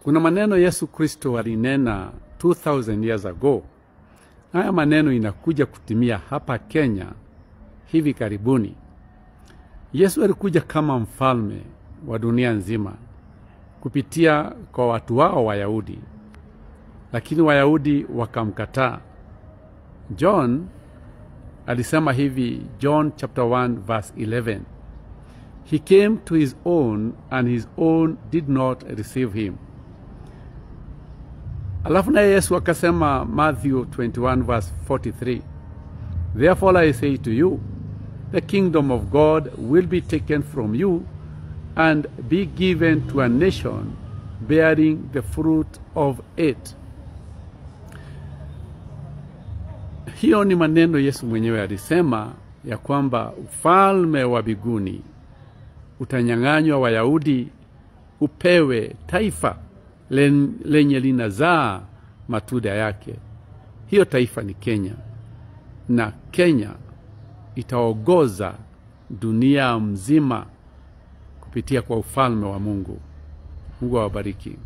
Kuna maneno Yesu Kristo alinena 2000 years ago. Haya maneno inakuja kutimia hapa Kenya hivi karibuni. Yesu alikuja kama mfalme wa dunia nzima kupitia kwa watu wao Wayahudi, lakini Wayahudi wakamkataa. John alisema hivi, John chapter 1 verse 11. He came to his own and his own did not receive him. Alafu na Yesu akasema Matthew 21 verse 43. Therefore I say to you, the kingdom of God will be taken from you and be given to a nation bearing the fruit of it. Hiyo ni maneno Yesu mwenyewe alisema ya kwamba ufalme wa mbinguni utanyang'anywa Wayahudi upewe taifa lenye linazaa matunda yake. Hiyo taifa ni Kenya, na Kenya itaongoza dunia mzima kupitia kwa ufalme wa Mungu. Mungu awabariki.